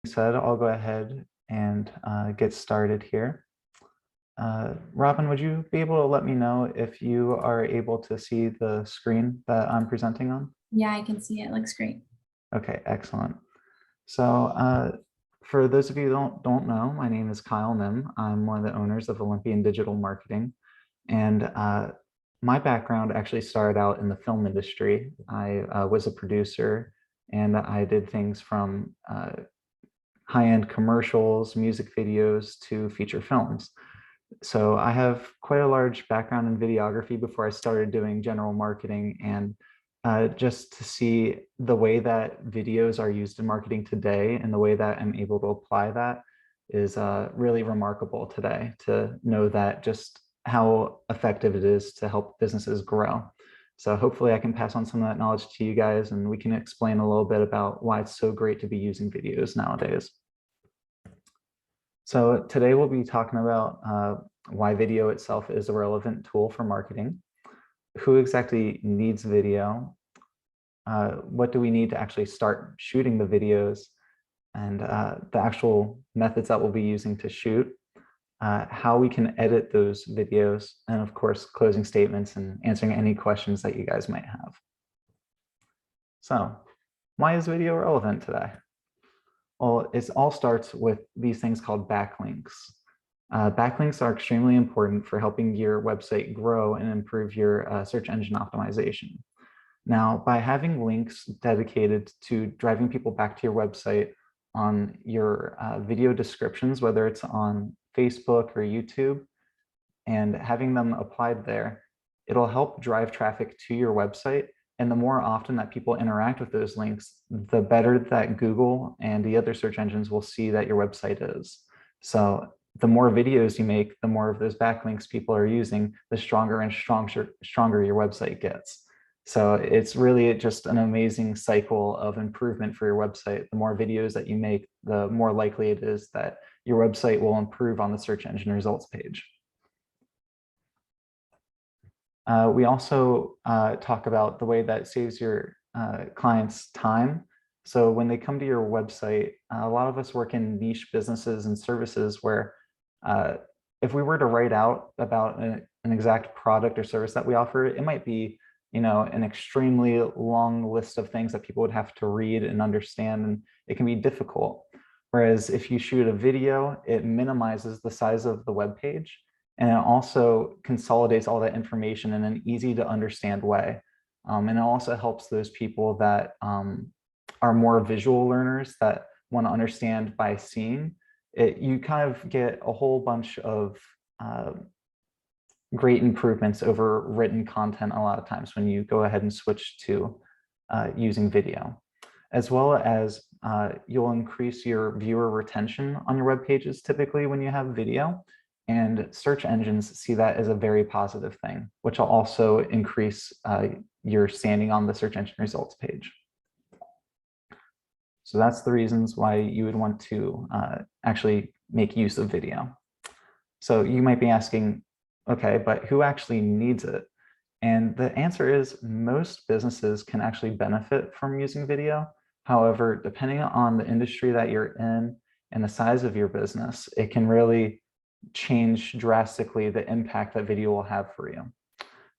Said, I'll go ahead and get started here. Robin, would you be able to let me know if you are able to see the screen that I'm presenting on? Yeah, I can see it. Looks great. Okay, excellent. So for those of you who don't know, my name is Kyle Mimm. I'm one of the owners of Olympian Digital Marketing. And my background actually started out in the film industry. I was a producer and I did things from high-end commercials, music videos to feature films. So I have quite a large background in videography before I started doing general marketing, and just to see the way that videos are used in marketing today and the way that I'm able to apply that is really remarkable today, to know that just how effective it is to help businesses grow. So hopefully I can pass on some of that knowledge to you guys, and we can explain a little bit about why it's so great to be using videos nowadays. So today we'll be talking about why video itself is a relevant tool for marketing, who exactly needs video, what do we need to actually start shooting the videos, and the actual methods that we'll be using to shoot, how we can edit those videos, and of course, closing statements and answering any questions that you guys might have. So why is video relevant today? Well, it all starts with these things called backlinks. Backlinks are extremely important for helping your website grow and improve your search engine optimization. Now, by having links dedicated to driving people back to your website on your video descriptions, whether it's on Facebook or YouTube, and having them applied there, it'll help drive traffic to your website. And the more often that people interact with those links, the better that Google and the other search engines will see that your website is. So the more videos you make, the more of those backlinks people are using, the stronger and stronger your website gets. So it's really just an amazing cycle of improvement for your website. The more videos that you make, the more likely it is that your website will improve on the search engine results page. We also talk about the way that saves your clients time. So when they come to your website, a lot of us work in niche businesses and services where if we were to write out about an exact product or service that we offer, it might be, an extremely long list of things that people would have to read and understand, and it can be difficult. Whereas if you shoot a video, it minimizes the size of the web page, and it also consolidates all that information in an easy to understand way. And it also helps those people that are more visual learners that want to understand by seeing. You kind of get a whole bunch of great improvements over written content a lot of times when you go ahead and switch to using video, as well as you'll increase your viewer retention on your web pages typically when you have video. And search engines see that as a very positive thing, which will also increase your standing on the search engine results page. So that's the reasons why you would want to actually make use of video. So you might be asking, okay, but who actually needs it? And the answer is most businesses can actually benefit from using video. However, depending on the industry that you're in and the size of your business, it can really change drastically the impact that video will have for you.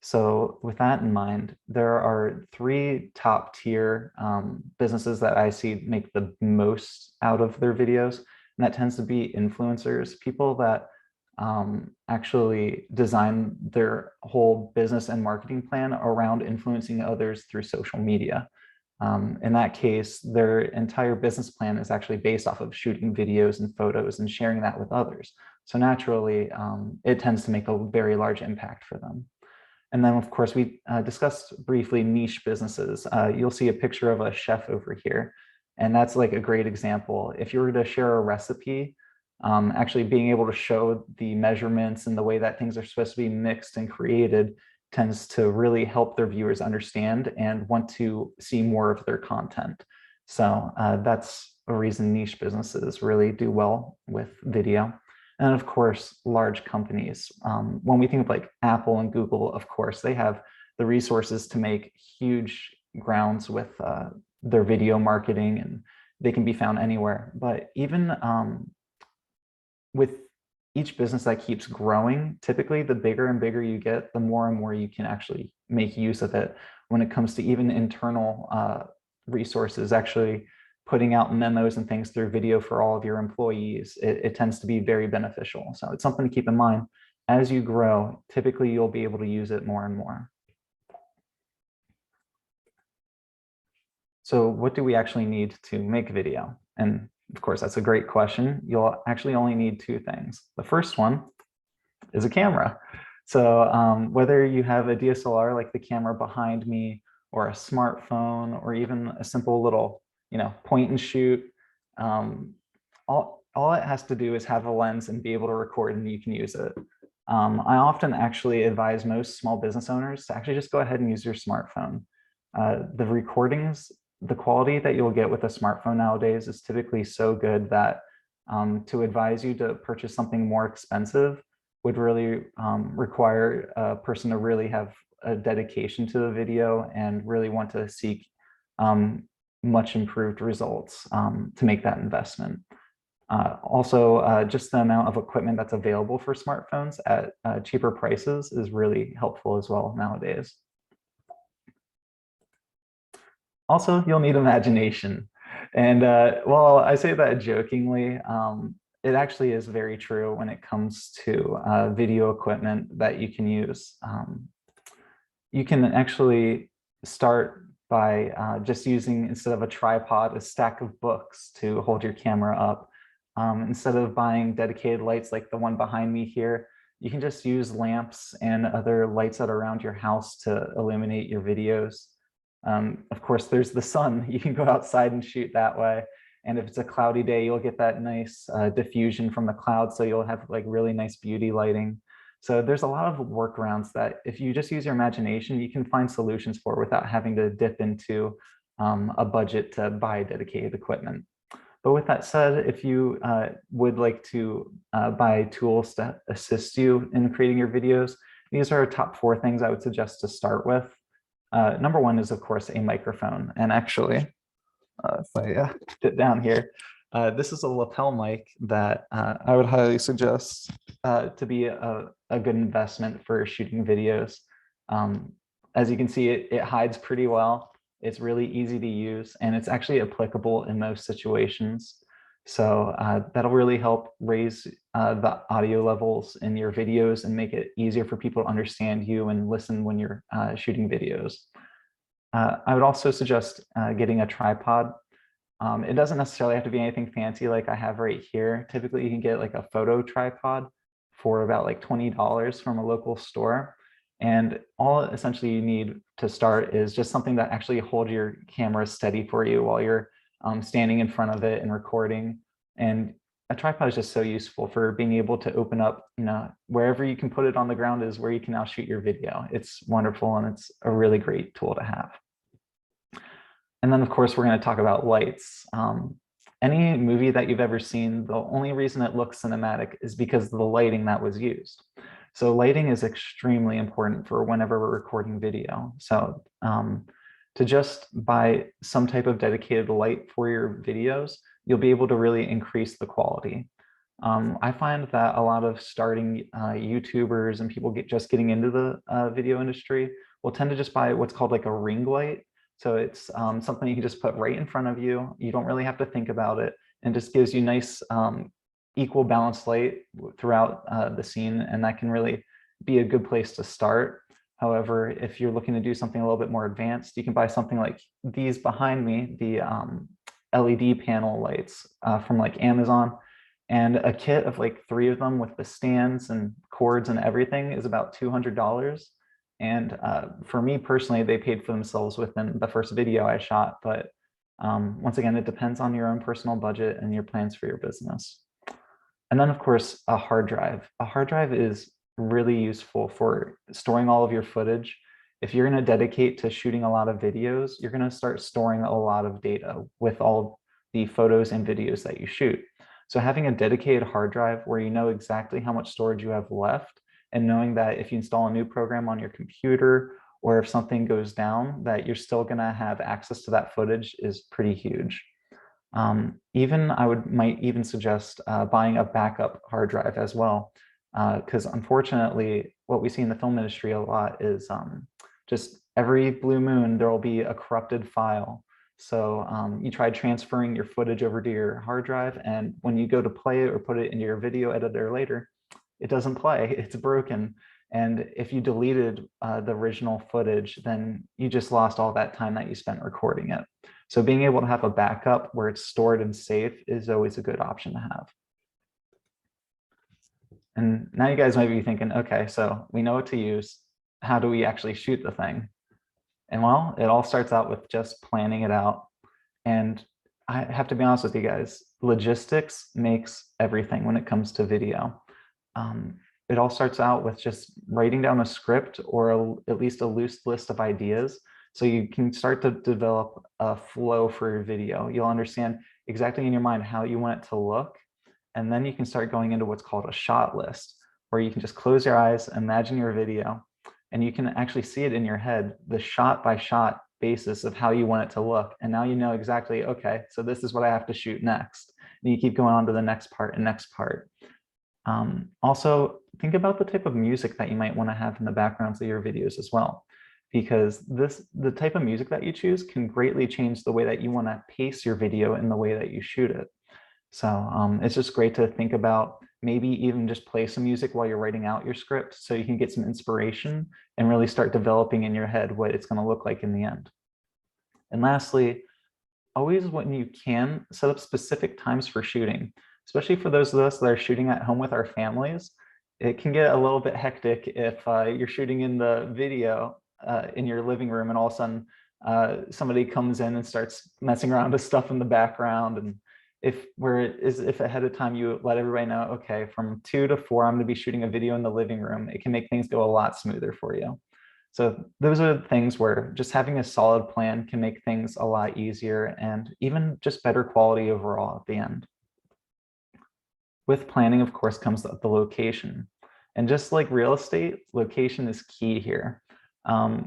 So with that in mind, there are three top tier businesses that I see make the most out of their videos. And that tends to be influencers, people that actually design their whole business and marketing plan around influencing others through social media. In that case, their entire business plan is actually based off of shooting videos and photos and sharing that with others. So naturally, it tends to make a very large impact for them. And then, of course, we discussed briefly niche businesses. You'll see a picture of a chef over here, and that's like a great example. If you were to share a recipe, actually being able to show the measurements and the way that things are supposed to be mixed and created tends to really help their viewers understand and want to see more of their content. So that's a reason niche businesses really do well with video. And of course, large companies. When we think of like Apple and Google, of course, they have the resources to make huge grounds with their video marketing and they can be found anywhere. But even with each business that keeps growing, typically the bigger and bigger you get, the more and more you can actually make use of it when it comes to even internal resources, actually putting out memos and things through video for all of your employees. It tends to be very beneficial. So it's something to keep in mind. As you grow, typically you'll be able to use it more and more. So what do we actually need to make video? And of course, that's a great question. You'll actually only need two things. The first one is a camera. So whether you have a DSLR like the camera behind me, or a smartphone, or even a simple little, point and shoot, all it has to do is have a lens and be able to record, and you can use it. I often actually advise most small business owners to actually just go ahead and use your smartphone. The recordings, the quality that you'll get with a smartphone nowadays is typically so good that to advise you to purchase something more expensive would really require a person to really have a dedication to the video and really want to seek much improved results to make that investment. Also, just the amount of equipment that's available for smartphones at cheaper prices is really helpful as well nowadays. Also, you'll need imagination. And while I say that jokingly, it actually is very true when it comes to video equipment that you can use. You can actually start by just using, instead of a tripod, a stack of books to hold your camera up. Instead of buying dedicated lights like the one behind me here, you can just use lamps and other lights that are around your house to illuminate your videos. Of course, there's the sun. You can go outside and shoot that way. And if it's a cloudy day, you'll get that nice diffusion from the clouds. So you'll have like really nice beauty lighting. So there's a lot of workarounds that if you just use your imagination, you can find solutions for without having to dip into a budget to buy dedicated equipment. But with that said, if you would like to buy tools to assist you in creating your videos, these are top 4 things I would suggest to start with. Number 1 is, of course, a microphone. And actually, if I sit down here, this is a lapel mic that I would highly suggest to be a good investment for shooting videos. As you can see, it hides pretty well. It's really easy to use, and it's actually applicable in most situations. So that'll really help raise the audio levels in your videos and make it easier for people to understand you and listen when you're shooting videos. I would also suggest getting a tripod. It doesn't necessarily have to be anything fancy like I have right here. Typically, you can get like a photo tripod for about like $20 from a local store. And all essentially you need to start is just something that actually holds your camera steady for you while you're standing in front of it and recording. And a tripod is just so useful for being able to open up, wherever you can put it on the ground is where you can now shoot your video. It's wonderful, and it's a really great tool to have. And then, of course, we're going to talk about lights. Any movie that you've ever seen, the only reason it looks cinematic is because of the lighting that was used. So lighting is extremely important for whenever we're recording video. So to just buy some type of dedicated light for your videos, you'll be able to really increase the quality. I find that a lot of starting YouTubers and people just getting into the video industry will tend to just buy what's called like a ring light. So it's something you can just put right in front of you. You don't really have to think about it, and just gives you nice equal balanced light throughout the scene, and that can really be a good place to start. However, if you're looking to do something a little bit more advanced, you can buy something like these behind me, the LED panel lights from like Amazon. And a kit of like 3 of them with the stands and cords and everything is about $200. And for me personally, they paid for themselves within the first video I shot. But once again, it depends on your own personal budget and your plans for your business. And then, of course, a hard drive. A hard drive is really useful for storing all of your footage. If you're going to dedicate to shooting a lot of videos, you're going to start storing a lot of data with all the photos and videos that you shoot. So having a dedicated hard drive where you know exactly how much storage you have left, and knowing that if you install a new program on your computer or if something goes down, that you're still going to have access to that footage is pretty huge. Even might even suggest buying a backup hard drive as well, because unfortunately, what we see in the film industry a lot is just every blue moon there will be a corrupted file. So you try transferring your footage over to your hard drive, and when you go to play it or put it into your video editor later, it doesn't play. It's broken. And if you deleted the original footage, then you just lost all that time that you spent recording it. So being able to have a backup where it's stored and safe is always a good option to have. And now you guys might be thinking, okay, so we know what to use. How do we actually shoot the thing? And well, it all starts out with just planning it out. And I have to be honest with you guys, logistics makes everything when it comes to video. It all starts out with just writing down a script or at least a loose list of ideas, so you can start to develop a flow for your video. You'll understand exactly in your mind how you want it to look, and then you can start going into what's called a shot list, where you can just close your eyes, imagine your video, and you can actually see it in your head, the shot by shot basis of how you want it to look. And now you know exactly, okay, so this is what I have to shoot next. And you keep going on to the next part and next part. Also, think about the type of music that you might want to have in the backgrounds of your videos as well, because the type of music that you choose can greatly change the way that you want to pace your video and the way that you shoot it. So it's just great to think about, maybe even just play some music while you're writing out your script so you can get some inspiration and really start developing in your head what it's going to look like in the end. And lastly, always when you can, set up specific times for shooting, especially for those of us that are shooting at home with our families. It can get a little bit hectic if you're shooting in the video in your living room and all of a sudden somebody comes in and starts messing around with stuff in the background. And if ahead of time you let everybody know, okay, from 2 to 4, I'm going to be shooting a video in the living room, it can make things go a lot smoother for you. So those are things where just having a solid plan can make things a lot easier and even just better quality overall at the end. With planning, of course, comes the location. And just like real estate, location is key here.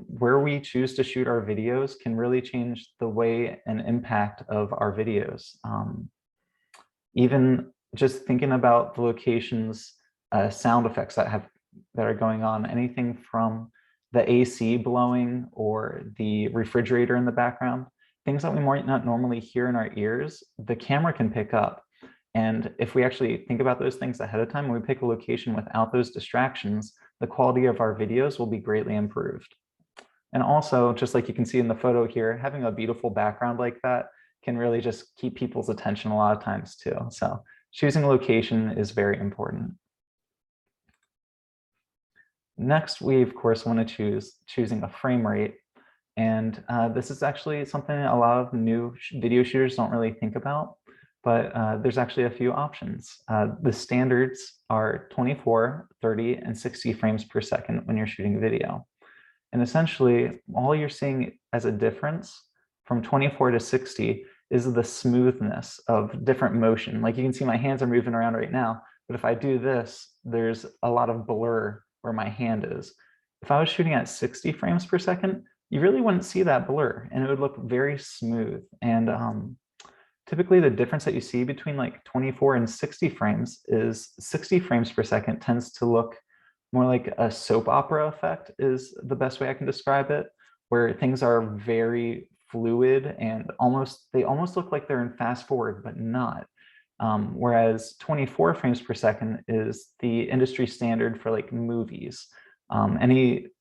Where we choose to shoot our videos can really change the way and impact of our videos. Even just thinking about the locations, sound effects that are going on, anything from the AC blowing or the refrigerator in the background, things that we might not normally hear in our ears, the camera can pick up. And if we actually think about those things ahead of time, when we pick a location without those distractions, the quality of our videos will be greatly improved. And also, just like you can see in the photo here, having a beautiful background like that can really just keep people's attention a lot of times too. So choosing a location is very important. Next, we of course want to choosing a frame rate. And this is actually something a lot of new video shooters don't really think about, but there's actually a few options. The standards are 24, 30, and 60 frames per second when you're shooting video. And essentially, all you're seeing as a difference from 24 to 60 is the smoothness of different motion. Like you can see my hands are moving around right now, but if I do this, there's a lot of blur where my hand is. If I was shooting at 60 frames per second, you really wouldn't see that blur and it would look very smooth. And typically the difference that you see between like 24 and 60 frames is 60 frames per second tends to look more like a soap opera effect is the best way I can describe it, where things are very fluid and they almost look like they're in fast forward, but not. Whereas 24 frames per second is the industry standard for like movies.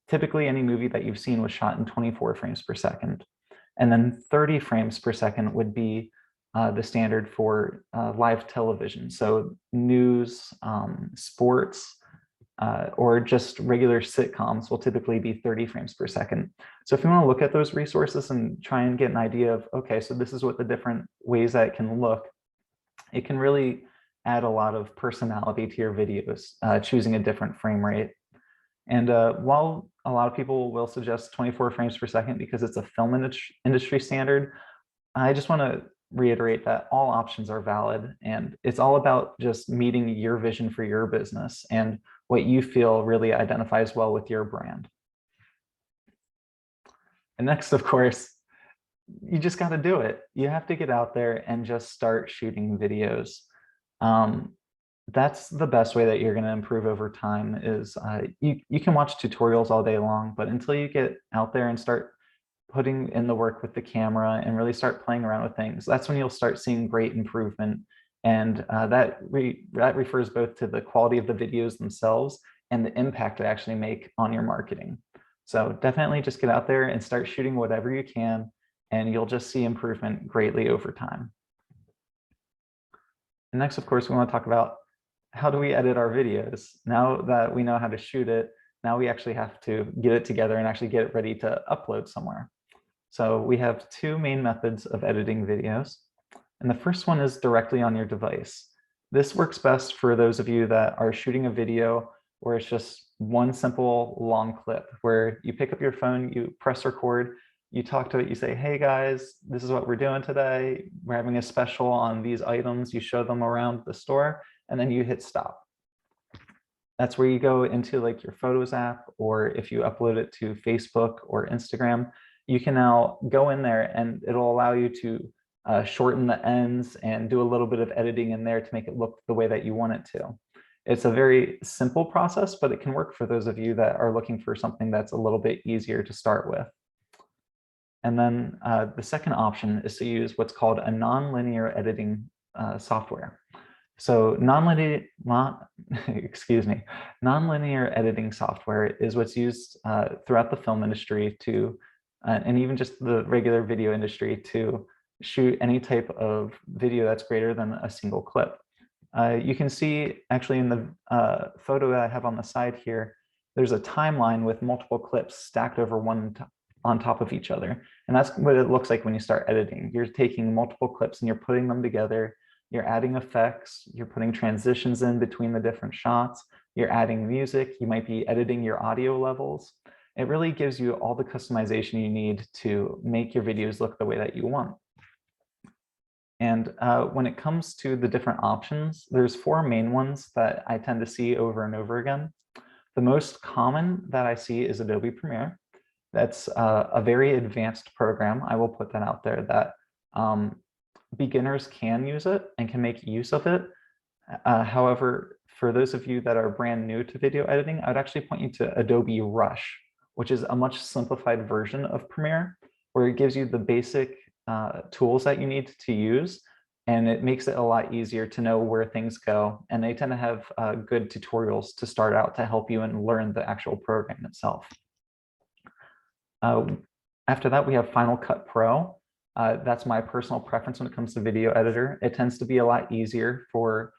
Typically any movie that you've seen was shot in 24 frames per second. And then 30 frames per second would be the standard for live television. So news, sports, or just regular sitcoms will typically be 30 frames per second. So if you want to look at those resources and try and get an idea of, okay, so this is what the different ways that it can look, it can really add a lot of personality to your videos, choosing a different frame rate. And while a lot of people will suggest 24 frames per second because it's a film industry standard, I just want to reiterate that all options are valid, and it's all about just meeting your vision for your business and what you feel really identifies well with your brand. And next, of course, you just got to do it. You have to get out there and just start shooting videos. Um, that's the best way that you're going to improve over time is you can watch tutorials all day long, but until you get out there and start putting in the work with the camera and really start playing around with things, that's when you'll start seeing great improvement. And that refers both to the quality of the videos themselves and the impact they actually make on your marketing. So definitely just get out there and start shooting whatever you can, and you'll just see improvement greatly over time. And next, of course, we want to talk about how do we edit our videos? Now that we know how to shoot it, now we actually have to get it together and actually get it ready to upload somewhere. So we have two main methods of editing videos. And the first one is directly on your device. This works best for those of you that are shooting a video where it's just one simple long clip where you pick up your phone, you press record, you talk to it, you say, hey guys, this is what we're doing today. We're having a special on these items. You show them around the store and then you hit stop. That's where you go into like your Photos app, or if you upload it to Facebook or Instagram, you can now go in there and it'll allow you to shorten the ends and do a little bit of editing in there to make it look the way that you want it to. It's a very simple process, but it can work for those of you that are looking for something that's a little bit easier to start with. And then the second option is to use what's called a nonlinear editing software. So nonlinear editing software is what's used throughout the film industry to, and even just the regular video industry, to shoot any type of video that's greater than a single clip. You can see actually in the photo that I have on the side here, there's a timeline with multiple clips stacked over one on top of each other. And that's what it looks like when you start editing. You're taking multiple clips and you're putting them together. You're adding effects, you're putting transitions in between the different shots, you're adding music, you might be editing your audio levels. It really gives you all the customization you need to make your videos look the way that you want. And when it comes to the different options, there's four main ones that I tend to see over and over again. The most common that I see is Adobe Premiere. That's a very advanced program. I will put that out there, that beginners can use it and can make use of it. However, for those of you that are brand new to video editing, I would actually point you to Adobe Rush, which is a much simplified version of Premiere, where it gives you the basic tools that you need to use, and it makes it a lot easier to know where things go. And they tend to have good tutorials to start out to help you and learn the actual program itself. After that, we have Final Cut Pro. That's my personal preference when it comes to video editor. It tends to be a lot easier for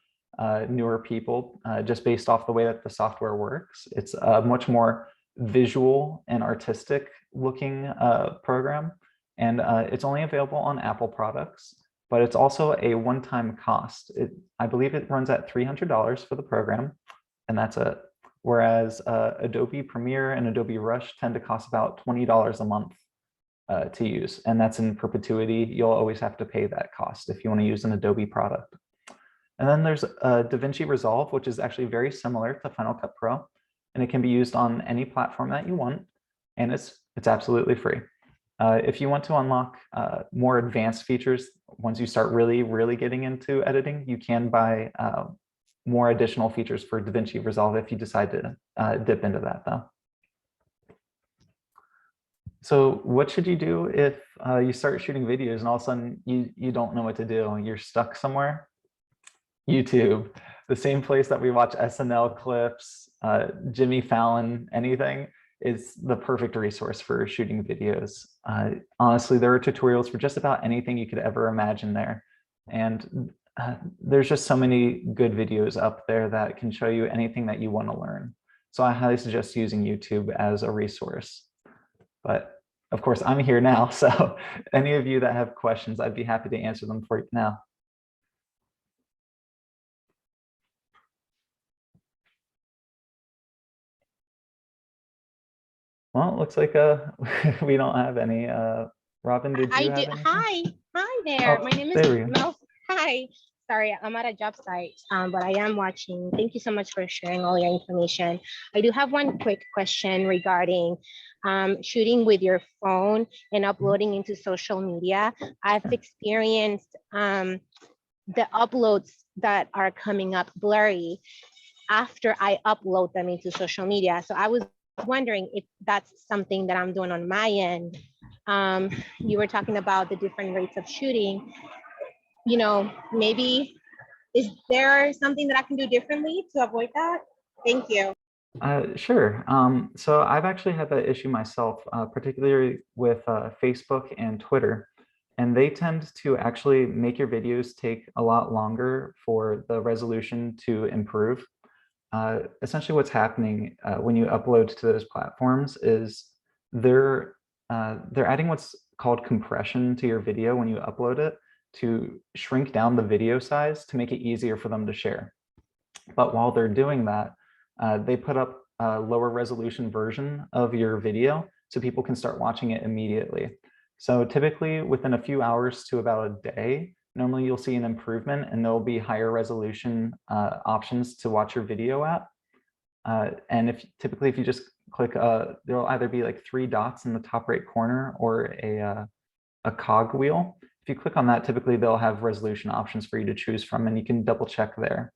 newer people, just based off the way that the software works. It's a much more visual and artistic looking program, and it's only available on Apple products, but it's also a one-time cost. I believe it runs at $300 for the program, and that's it. Whereas Adobe Premiere and Adobe Rush tend to cost about $20 a month to use, and that's in perpetuity. You'll always have to pay that cost if you want to use an Adobe product. And then there's DaVinci Resolve, which is actually very similar to Final Cut Pro, and it can be used on any platform that you want, and it's absolutely free. If you want to unlock more advanced features, once you start really getting into editing, you can buy more additional features for DaVinci Resolve if you decide to dip into that, though. So what should you do if you start shooting videos and all of a sudden you don't know what to do? You're stuck somewhere? YouTube, the same place that we watch SNL clips, Jimmy Fallon, anything, is the perfect resource for shooting videos. Honestly, there are tutorials for just about anything you could ever imagine there. And there's just so many good videos up there that can show you anything that you want to learn. So I highly suggest using YouTube as a resource. But of course, I'm here now, so any of you that have questions, I'd be happy to answer them for you now. Well, it looks like we don't have any. Robin, did you have anything? Hi there. Oh, My name is there we go. Mel. Hi. Sorry, I'm at a job site, but I am watching. Thank you so much for sharing all your information. I do have one quick question regarding shooting with your phone and uploading into social media. I've experienced the uploads that are coming up blurry after I upload them into social media. So I was wondering if that's something that I'm doing on my end. You were talking about the different rates of shooting. You know, maybe is there something that I can do differently to avoid that? Thank you. Sure. So I've actually had that issue myself, particularly with Facebook and Twitter, and they tend to actually make your videos take a lot longer for the resolution to improve. Essentially what's happening when you upload to those platforms is they're adding what's called compression to your video when you upload it to shrink down the video size to make it easier for them to share. But while they're doing that, they put up a lower resolution version of your video so people can start watching it immediately. So typically within a few hours to about a day, normally you'll see an improvement and there'll be higher resolution options to watch your video at. And typically if you just click, there'll either be like 3 dots in the top right corner or a cog wheel. If you click on that, typically they'll have resolution options for you to choose from and you can double check there.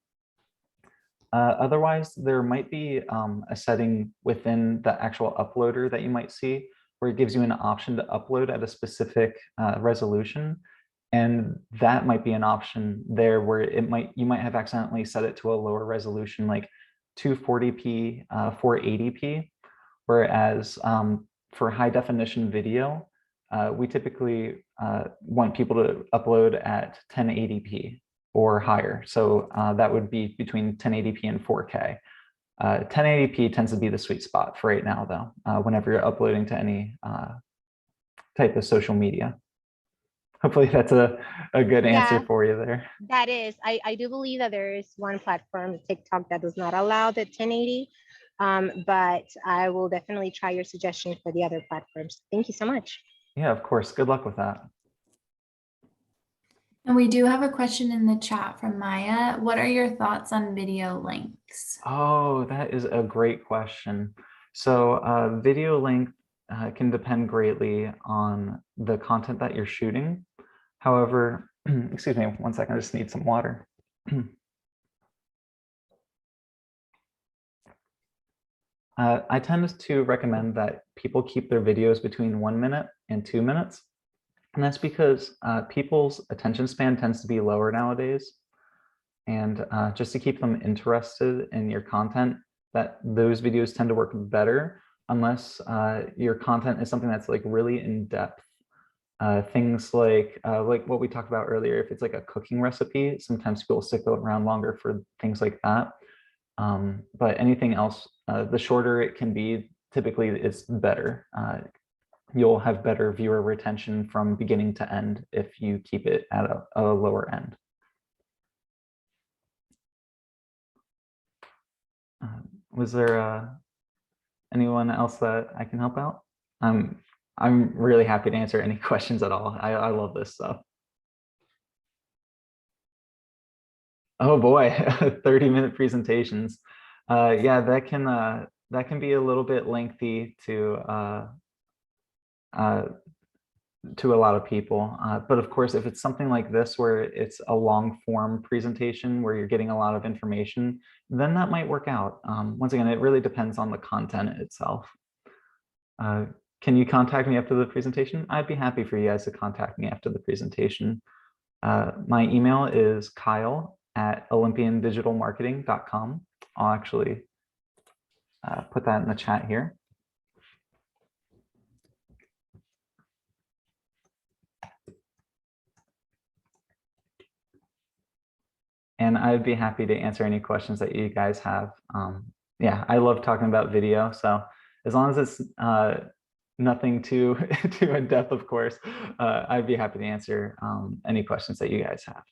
Otherwise, there might be a setting within the actual uploader that you might see where it gives you an option to upload at a specific resolution. And that might be an option there where you might have accidentally set it to a lower resolution, like 240p, 480p. Whereas for high definition video, we typically want people to upload at 1080p or higher. So that would be between 1080p and 4K. 1080p tends to be the sweet spot for right now, though, whenever you're uploading to any type of social media. Hopefully that's a good answer for you there. That is, I do believe that there is one platform, TikTok, that does not allow the 1080, but I will definitely try your suggestion for the other platforms. Thank you so much. Yeah, of course. Good luck with that. And we do have a question in the chat from Maya. What are your thoughts on video lengths? Oh, that is a great question. So video length can depend greatly on the content that you're shooting. However, excuse me, one second, I just need some water. I tend to recommend that people keep their videos between 1 minute and 2 minutes. And that's because people's attention span tends to be lower nowadays. And just to keep them interested in your content, that those videos tend to work better unless your content is something that's like really in depth. Things like what we talked about earlier, if it's like a cooking recipe, sometimes people stick around longer for things like that. But anything else, the shorter it can be, typically it's better. You'll have better viewer retention from beginning to end if you keep it at a lower end. Was there anyone else that I can help out? I'm really happy to answer any questions at all. I love this stuff. Oh boy, 30-minute presentations. Yeah, that can be a little bit lengthy to a lot of people. But of course, if it's something like this, where it's a long form presentation where you're getting a lot of information, then that might work out. Once again, it really depends on the content itself. Can you contact me after the presentation? I'd be happy for you guys to contact me after the presentation. My email is kyle@olympiandigitalmarketing.com. I'll actually put that in the chat here. And I'd be happy to answer any questions that you guys have. Yeah, I love talking about video. So as long as it's nothing too in depth, of course, I'd be happy to answer any questions that you guys have.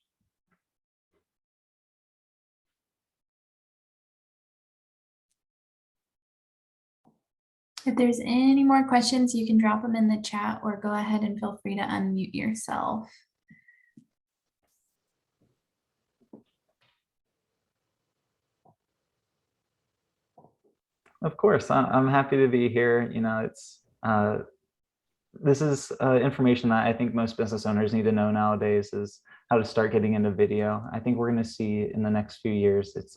If there's any more questions, you can drop them in the chat or go ahead and feel free to unmute yourself. Of course, I'm happy to be here. You know, this is information that I think most business owners need to know nowadays is how to start getting into video. I think we're going to see in the next few years, it's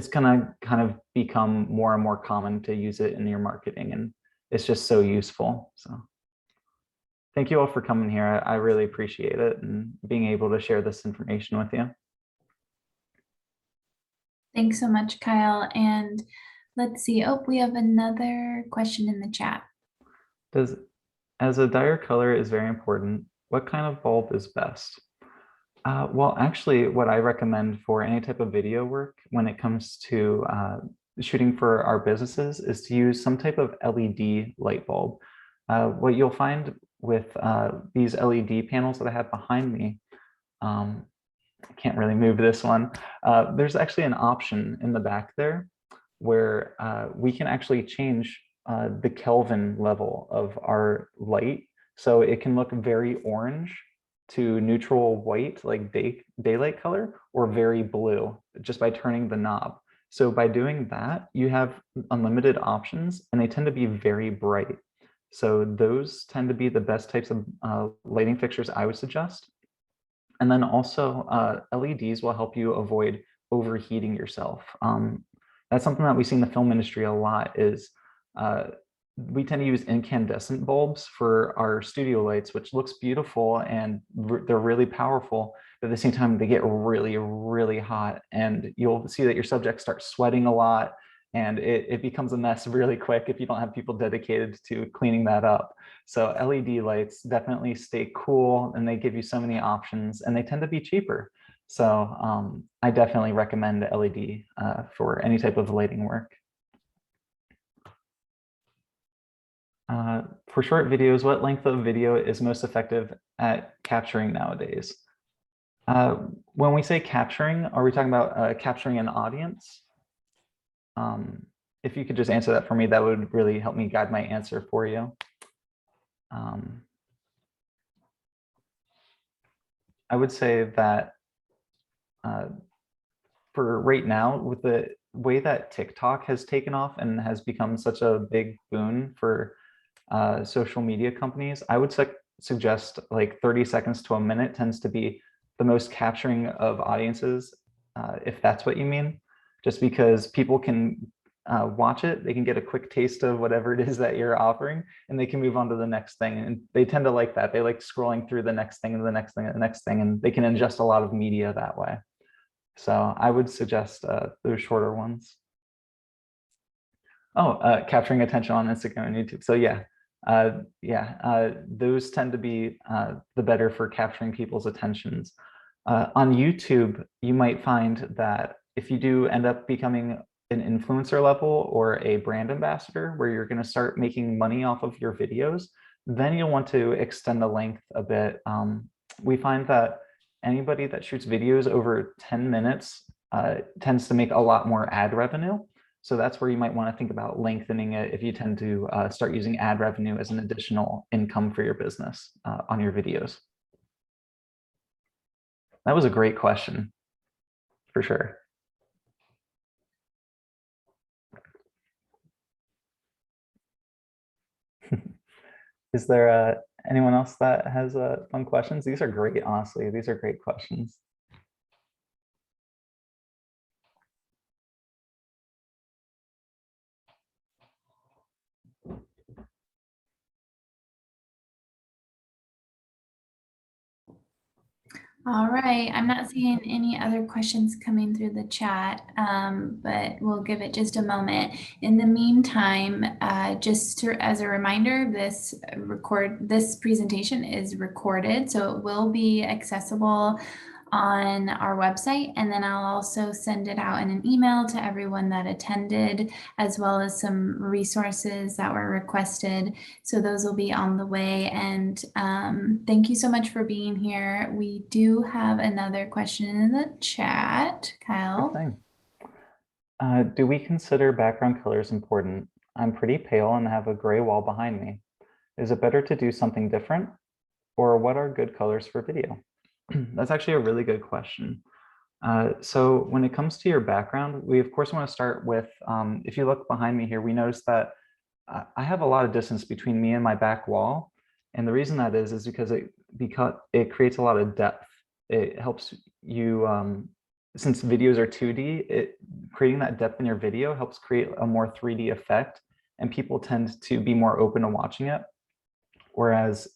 gonna kind of become more and more common to use it in your marketing, and it's just so useful. So thank you all for coming here. I really appreciate it and being able to share this information with you. Thanks so much, Kyle. And let's see. Oh, we have another question in the chat. As a dire color is very important, what kind of bulb is best? Well, actually, what I recommend for any type of video work when it comes to shooting for our businesses is to use some type of LED light bulb. What you'll find with these LED panels that I have behind me, I can't really move this one. There's actually an option in the back there where we can actually change the Kelvin level of our light. So it can look very orange to neutral white, like daylight color, or very blue, just by turning the knob. So by doing that, you have unlimited options, and they tend to be very bright. So those tend to be the best types of lighting fixtures I would suggest. And then also LEDs will help you avoid overheating yourself. That's something that we see in the film industry a lot is we tend to use incandescent bulbs for our studio lights, which looks beautiful and they're really powerful. But at the same time, they get really, really hot, and you'll see that your subjects start sweating a lot, and it becomes a mess really quick if you don't have people dedicated to cleaning that up. So LED lights definitely stay cool, and they give you so many options, and they tend to be cheaper. So I definitely recommend LED for any type of lighting work. For short videos, what length of video is most effective at capturing nowadays? When we say capturing, are we talking about capturing an audience? If you could just answer that for me, that would really help me guide my answer for you. I would say that for right now, with the way that TikTok has taken off and has become such a big boon for social media companies, I would suggest like 30 seconds to a minute tends to be the most capturing of audiences, if that's what you mean, just because people can watch it, they can get a quick taste of whatever it is that you're offering, and they can move on to the next thing. And they tend to like that. They like scrolling through the next thing and the next thing and the next thing, and they can ingest a lot of media that way. So I would suggest those shorter ones. Oh, capturing attention on Instagram and YouTube. So yeah, those tend to be the better for capturing people's attentions. On YouTube, you might find that if you do end up becoming an influencer level or a brand ambassador where you're going to start making money off of your videos, then you'll want to extend the length a bit. We find that anybody that shoots videos over 10 minutes tends to make a lot more ad revenue. So that's where you might want to think about lengthening it if you tend to start using ad revenue as an additional income for your business on your videos. That was a great question, for sure. Is there anyone else that has fun questions? These are great, honestly. These are great questions. All right, I'm not seeing any other questions coming through the chat, but we'll give it just a moment. In the meantime, as a reminder, this presentation is recorded, so it will be accessible on our website, and then I'll also send it out in an email to everyone that attended, as well as some resources that were requested. So those will be on the way. And thank you so much for being here. We do have another question in the chat, Kyle. Do we consider background colors important? I'm pretty pale and have a gray wall behind me. Is it better to do something different? Or what are good colors for video? That's actually a really good question. So when it comes to your background, we of course want to start with, if you look behind me here, we notice that I have a lot of distance between me and my back wall. And the reason that is because it creates a lot of depth. It helps you, since videos are 2D, creating that depth in your video helps create a more 3D effect, and people tend to be more open to watching it. Whereas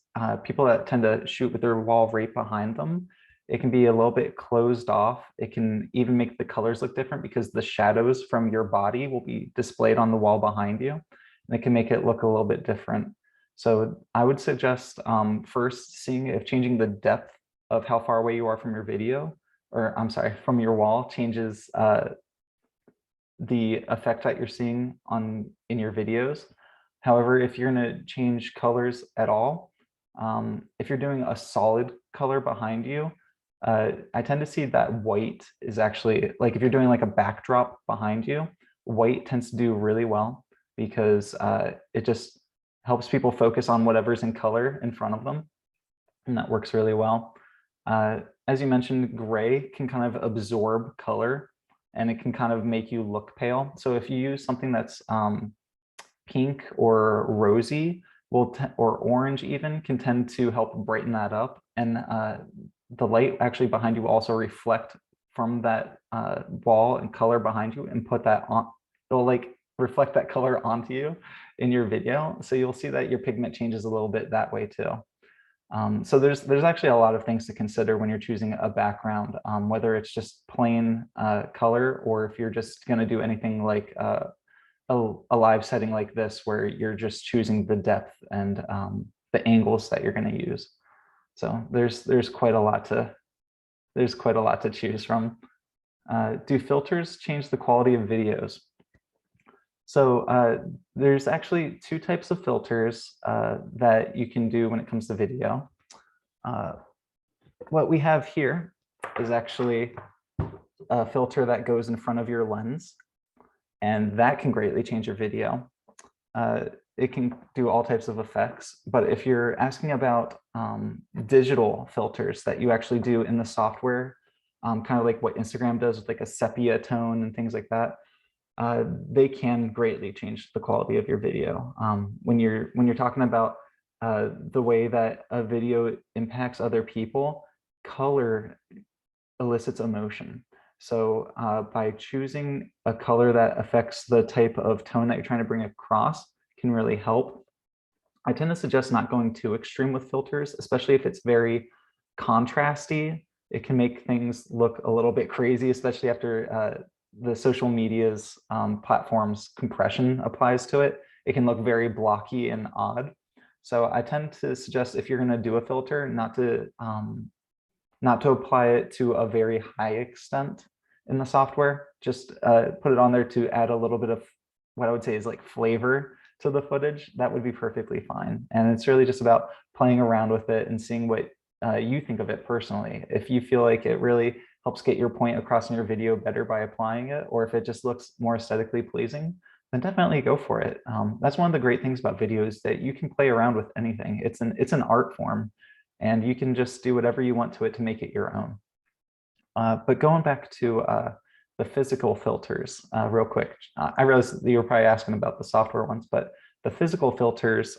people that tend to shoot with their wall right behind them, it can be a little bit closed off. It can even make the colors look different because the shadows from your body will be displayed on the wall behind you, and it can make it look a little bit different. So I would suggest first seeing if changing the depth of how far away you are from your video, or I'm sorry, from your wall changes the effect that you're seeing in your videos. However, if you're going to change colors at all, if you're doing a solid color behind you, I tend to see that white is actually, like if you're doing like a backdrop behind you, white tends to do really well because it just helps people focus on whatever's in color in front of them. And that works really well. As you mentioned, gray can kind of absorb color and it can kind of make you look pale. So if you use something that's pink or rosy, or orange even, can tend to help brighten that up. And the light actually behind you will also reflect from that wall and color behind you and put that on. It'll like reflect that color onto you in your video. So you'll see that your pigment changes a little bit that way too. So there's actually a lot of things to consider when you're choosing a background, whether it's just plain color, or if you're just going to do anything like a live setting like this, where you're just choosing the depth and the angles that you're going to use. So there's quite a lot to choose from. Do filters change the quality of videos? So there's actually two types of filters that you can do when it comes to video. What we have here is actually a filter that goes in front of your lens, and that can greatly change your video. It can do all types of effects, but if you're asking about digital filters that you actually do in the software, kind of like what Instagram does with like a sepia tone and things like that, they can greatly change the quality of your video. When you're talking about the way that a video impacts other people, color elicits emotion. So by choosing a color that affects the type of tone that you're trying to bring across can really help. I tend to suggest not going too extreme with filters, especially if it's very contrasty. It can make things look a little bit crazy, especially after the social media's platforms compression applies to it. It can look very blocky and odd. So I tend to suggest, if you're going to do a filter, not to apply it to a very high extent in the software. Just put it on there to add a little bit of what I would say is like flavor to the footage. That would be perfectly fine. And it's really just about playing around with it and seeing what you think of it personally. If you feel like it really helps get your point across in your video better by applying it, or if it just looks more aesthetically pleasing, then definitely go for it. That's one of the great things about videos, that you can play around with anything. It's an art form, and you can just do whatever you want to it to make it your own. But going back to the physical filters real quick, I realize that you were probably asking about the software ones, but the physical filters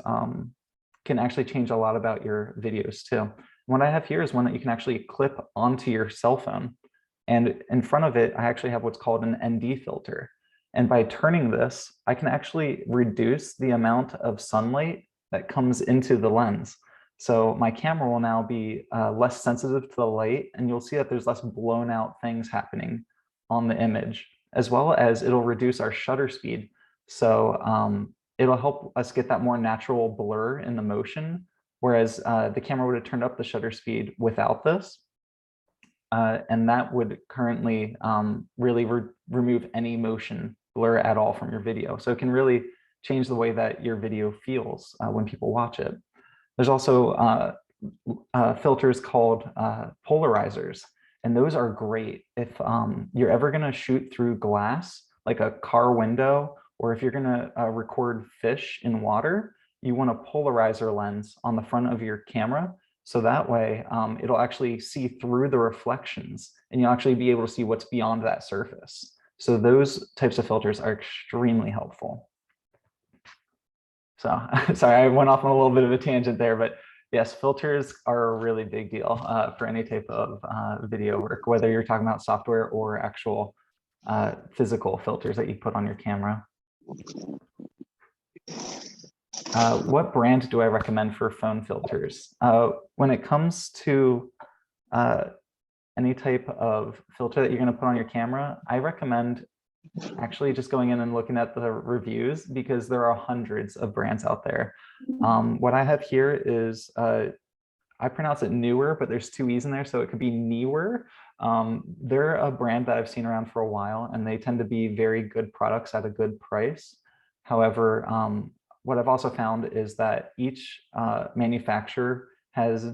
can actually change a lot about your videos too. What I have here is one that you can actually clip onto your cell phone. And in front of it, I actually have what's called an ND filter. And by turning this, I can actually reduce the amount of sunlight that comes into the lens. So my camera will now be less sensitive to the light, and you'll see that there's less blown out things happening on the image, as well as it'll reduce our shutter speed. So it'll help us get that more natural blur in the motion, whereas the camera would have turned up the shutter speed without this. And that would currently really remove any motion blur at all from your video. So it can really change the way that your video feels when people watch it. There's also filters called polarizers, and those are great if you're ever going to shoot through glass, like a car window, or if you're going to record fish in water. You want a polarizer lens on the front of your camera So that way, it'll actually see through the reflections and you'll actually be able to see what's beyond that surface. So those types of filters are extremely helpful. So sorry, I went off on a little bit of a tangent there, but yes, filters are a really big deal for any type of video work, whether you're talking about software or actual physical filters that you put on your camera. What brand do I recommend for phone filters? When it comes to any type of filter that you're going to put on your camera, I recommend actually just going in and looking at the reviews, because there are hundreds of brands out there. What I have here is, I pronounce it Newer, but there's two E's in there, so it could be Newer. They're a brand that I've seen around for a while, and they tend to be very good products at a good price. However, what I've also found is that each manufacturer has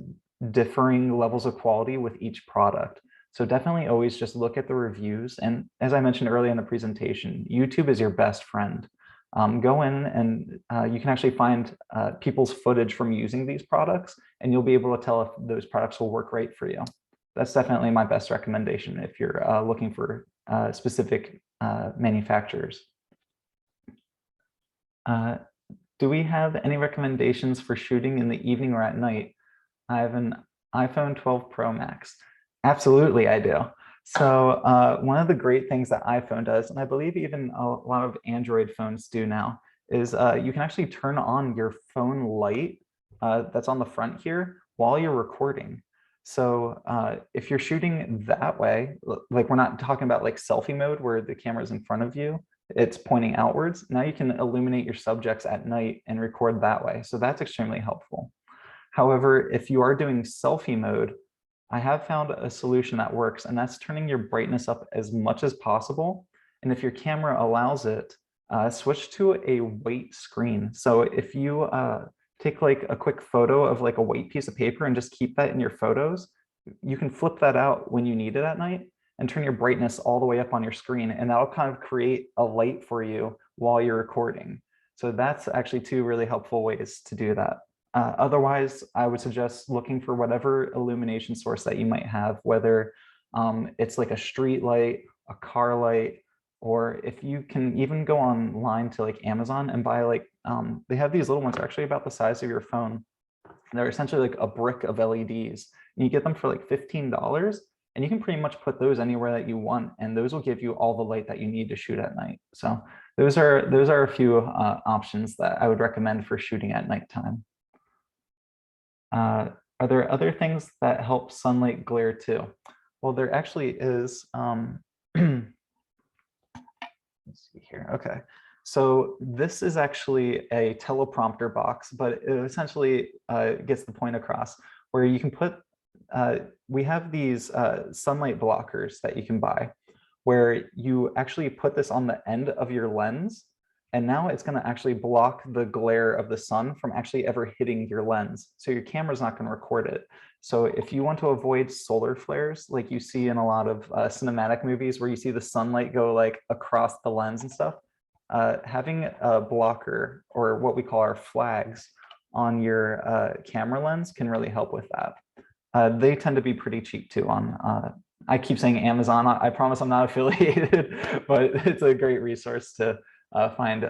differing levels of quality with each product. So definitely always just look at the reviews. And as I mentioned earlier in the presentation, YouTube is your best friend. Go in and you can actually find people's footage from using these products, and you'll be able to tell if those products will work right for you. That's definitely my best recommendation if you're looking for specific manufacturers. Do we have any recommendations for shooting in the evening or at night? I have an iPhone 12 Pro Max. Absolutely, I do. So one of the great things that iPhone does, and I believe even a lot of Android phones do now, is you can actually turn on your phone light that's on the front here while you're recording. So if you're shooting that way, like we're not talking about like selfie mode where the camera's in front of you, it's pointing outwards. Now you can illuminate your subjects at night and record that way. So that's extremely helpful. However, if you are doing selfie mode, I have found a solution that works, and that's turning your brightness up as much as possible. And if your camera allows it, switch to a white screen. So if you take like a quick photo of like a white piece of paper and just keep that in your photos, you can flip that out when you need it at night and turn your brightness all the way up on your screen, and that'll kind of create a light for you while you're recording. So that's actually two really helpful ways to do that. Otherwise, I would suggest looking for whatever illumination source that you might have, whether it's like a street light, a car light, or if you can even go online to like Amazon and buy like, they have these little ones actually about the size of your phone. They're essentially like a brick of LEDs. And you get them for like $15, and you can pretty much put those anywhere that you want, and those will give you all the light that you need to shoot at night. So those are a few options that I would recommend for shooting at nighttime. Are there other things that help sunlight glare too? Well, there actually is. Let's see here. Okay, so this is actually a teleprompter box, but it essentially gets the point across, where you can put. We have these sunlight blockers that you can buy, where you actually put this on the end of your lens. And now it's going to actually block the glare of the sun from actually ever hitting your lens. So your camera's not going to record it. So if you want to avoid solar flares, like you see in a lot of cinematic movies where you see the sunlight go like across the lens and stuff, having a blocker, or what we call our flags, on your camera lens can really help with that. They tend to be pretty cheap too on, I keep saying Amazon. I promise I'm not affiliated, but it's a great resource to find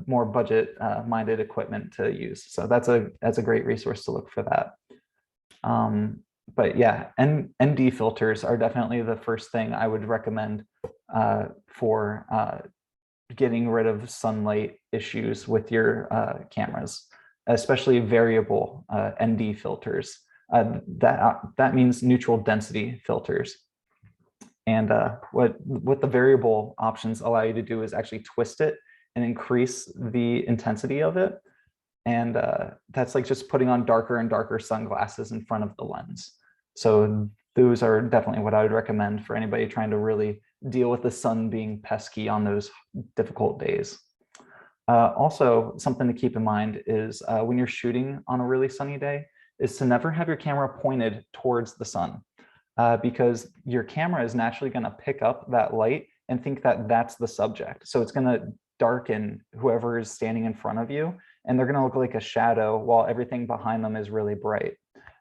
more budget-minded equipment to use. So that's a great resource to look for that. But yeah, ND filters are definitely the first thing I would recommend for getting rid of sunlight issues with your cameras, especially variable ND filters. That means neutral density filters. And what the variable options allow you to do is actually twist it and increase the intensity of it. And that's like just putting on darker and darker sunglasses in front of the lens. So those are definitely what I would recommend for anybody trying to really deal with the sun being pesky on those difficult days. Also, something to keep in mind is when you're shooting on a really sunny day, is to never have your camera pointed towards the sun. Because your camera is naturally going to pick up that light and think that that's the subject. So it's going to darken whoever is standing in front of you, and they're going to look like a shadow while everything behind them is really bright.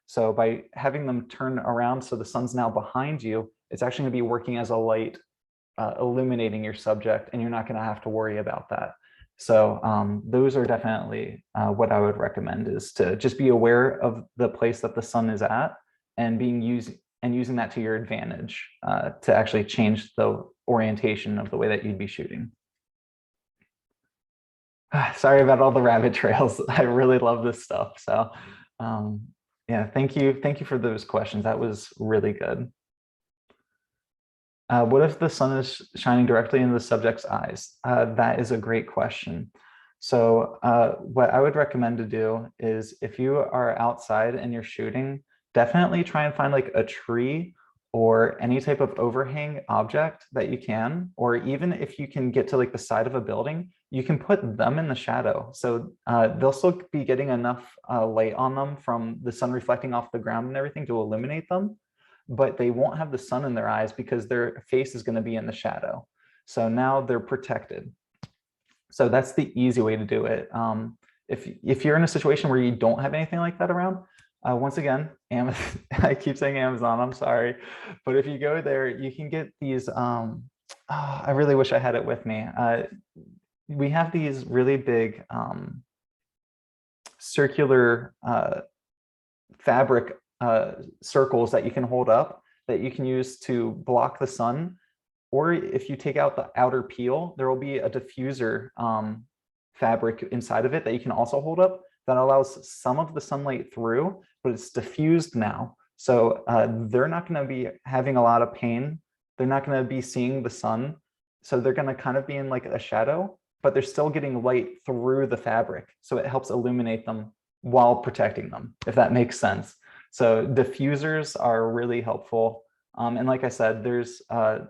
So by having them turn around so the sun's now behind you, it's actually going to be working as a light, illuminating your subject, and you're not going to have to worry about that. So those are definitely what I would recommend, is to just be aware of the place that the sun is at and using that to your advantage to actually change the orientation of the way that you'd be shooting. Sorry about all the rabbit trails. I really love this stuff. So yeah, thank you for those questions. That was really good. What if the sun is shining directly into the subject's eyes? That is a great question. So what I would recommend to do is, if you are outside and you're shooting, definitely try and find like a tree or any type of overhang object that you can, or even if you can get to like the side of a building, you can put them in the shadow. So they'll still be getting enough light on them from the sun reflecting off the ground and everything to illuminate them, but they won't have the sun in their eyes because their face is going to be in the shadow. So now they're protected. So that's the easy way to do it. If you're in a situation where you don't have anything like that around, once again, I keep saying Amazon, I'm sorry, but if you go there, you can get these, I really wish I had it with me. We have these really big circular fabric circles that you can hold up that you can use to block the sun. Or if you take out the outer peel, there will be a diffuser fabric inside of it that you can also hold up that allows some of the sunlight through, but it's diffused now. So they're not going to be having a lot of pain. They're not going to be seeing the sun. So they're going to kind of be in like a shadow, but they're still getting light through the fabric. So it helps illuminate them while protecting them, if that makes sense. So diffusers are really helpful. And like I said, there's, I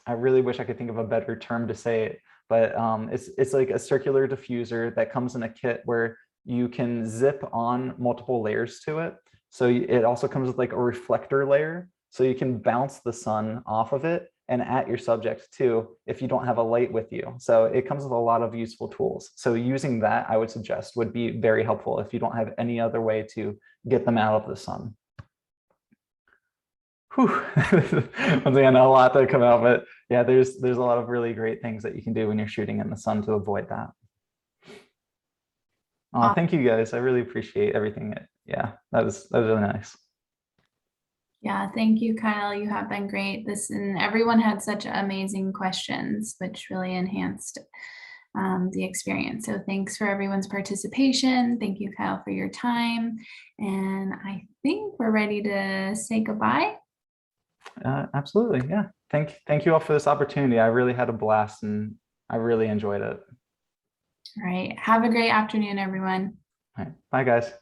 really wish I could think of a better term to say it, but it's like a circular diffuser that comes in a kit where you can zip on multiple layers to it. So it also comes with like a reflector layer. So you can bounce the sun off of it and at your subject too, if you don't have a light with you. So it comes with a lot of useful tools. So using that, I would suggest, would be very helpful if you don't have any other way to get them out of the sun. Whew. Once again, a lot to come out, but yeah, there's a lot of really great things that you can do when you're shooting in the sun to avoid that. Thank you guys. I really appreciate everything. Yeah, that was really nice. Yeah, thank you, Kyle. You have been great. And everyone had such amazing questions, which really enhanced the experience. So thanks for everyone's participation. Thank you, Kyle, for your time. And I think we're ready to say goodbye. Absolutely. Yeah. Thank you all for this opportunity. I really had a blast and I really enjoyed it. All right. Have a great afternoon, everyone. All right. Bye, guys.